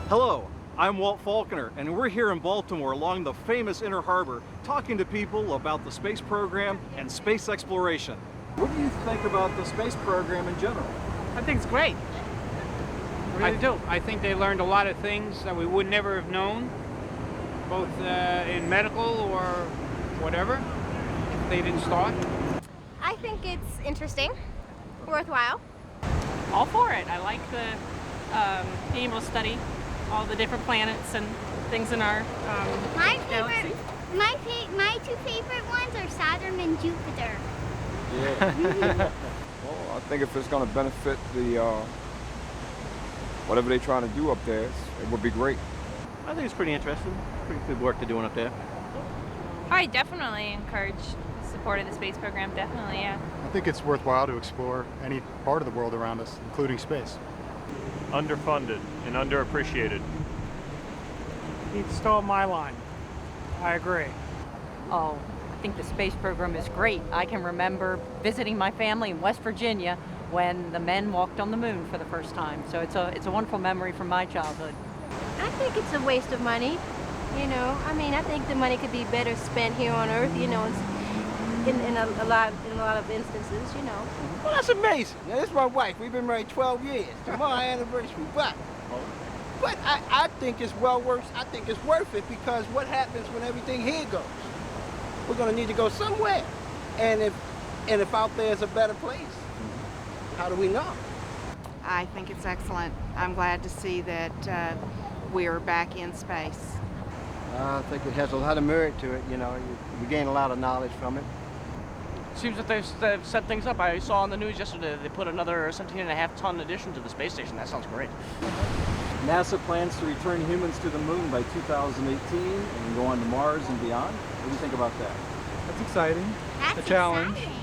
Hello, I'm Walt Faulkner, and we're here in Baltimore along the famous Inner Harbor talking to people about the space program and space exploration. What do you think about the space program in general? I think it's great. I really do. I think they learned a lot of things that we would never have known, both in medical or whatever, if they didn't start. I think it's interesting, worthwhile. All for it. I like being able to study all the different planets and things in our galaxy. My two favorite ones are Saturn and Jupiter. Yeah. Well, I think if it's going to benefit the whatever they're trying to do up there, it would be great. I think it's pretty interesting. Pretty good work they're doing up there. I definitely encourage the support of the space program, definitely, yeah. I think it's worthwhile to explore any part of the world around us, including space. Underfunded and underappreciated. He stole my line. I agree. Oh, I think the space program is great. I can remember visiting my family in West Virginia when the men walked on the moon for the first time. So it's a wonderful memory from my childhood. I think it's a waste of money. You know, I mean, I think the money could be better spent here on Earth. You know, in a lot of instances. You know. Well, that's amazing. Now, this is my wife. We've been married 12 years. Tomorrow our anniversary, but I think it's I think it's worth it because what happens when everything here goes? We're gonna need to go somewhere, and if out there is a better place, how do we know? I think it's excellent. I'm glad to see that we're back in space. I think it has a lot of merit to it. You know, you gain a lot of knowledge from it. Seems that they've set things up. I saw on the news yesterday they put another 17.5-ton addition to the space station. That sounds great. NASA plans to return humans to the moon by 2018 and go on to Mars and beyond. What do you think about that? That's exciting. That's a challenge. exciting.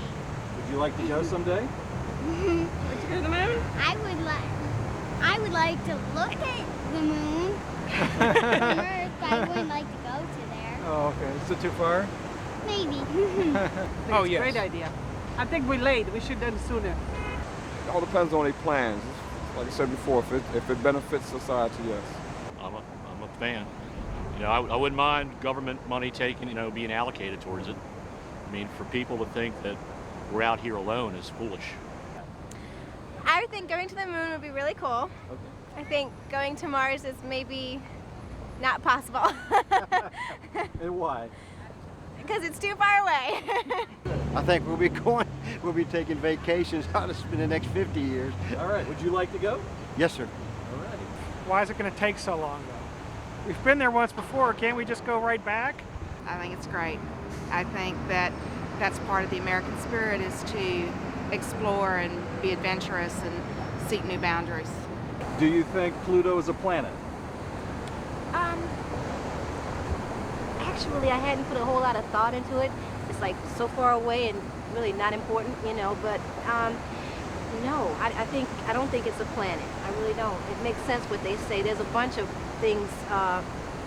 Would you like to go someday? Like to go to the moon? I would like to look at the moon, Earth, but I wouldn't like to go to there. Oh, okay. Is it too far? Maybe. Oh, yes. Great idea. I think we're late. We should have done it sooner. It all depends on their plans. Like I said before, if it benefits society, yes. I'm a fan. You know, I wouldn't mind government money being allocated towards it. I mean, for people to think that we're out here alone is foolish. I think going to the moon would be really cool. Okay. I think going to Mars is maybe not possible. And why? Because it's too far away. I think we'll be taking vacations out of the next 50 years. All right. Would you like to go? Yes, sir. All right. Why is it going to take so long, though? We've been there once before. Can't we just go right back? I think it's great. I think that that's part of the American spirit is to explore and be adventurous and seek new boundaries. Do you think Pluto is a planet? Actually, I hadn't put a whole lot of thought into it. It's like so far away and really not important, you know, but no, I don't think it's a planet. I really don't. It makes sense what they say. There's a bunch of things,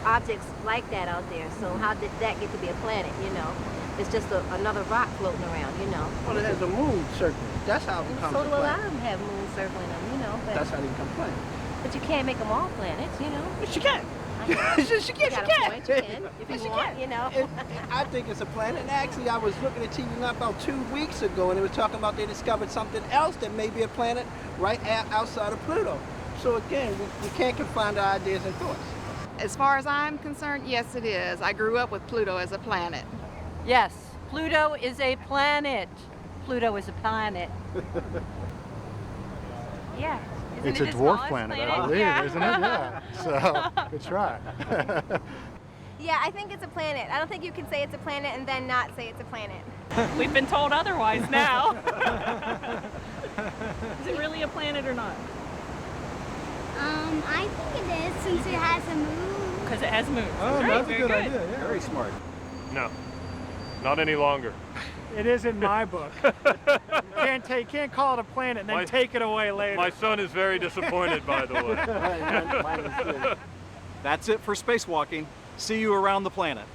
objects like that out there. So how did that get to be a planet, you know? It's just another rock floating around, you know. Well, it has a moon circling. That's how it becomes So a do a lot planet. of them have moons circling them, you know. But, That's how they become planets. but you can't make them all planets, you know. But she can. I know. She can. You got a point, you can, if Yes, you you want, can. you know. I think it's a planet. And actually, I was looking at TV not about 2 weeks ago, and it was talking about they discovered something else that may be a planet right outside of Pluto. So again, we can't confine our ideas and thoughts. As far as I'm concerned, yes, it is. I grew up with Pluto as a planet. Yes, Pluto is a planet. Pluto is a planet. Yeah. It's a dwarf planet, I believe, isn't it? Yeah. So, good try. Yeah, I think it's a planet. I don't think you can say it's a planet and then not say it's a planet. We've been told otherwise now. Is it really a planet or not? I think it is since it has a moon. Because it has moons. Oh, Great, that's a very good idea. Yeah. Very smart. No, not any longer. It is in my book. Can't call it a planet and then take it away later. My son is very disappointed, by the way. That's it for spacewalking. See you around the planet.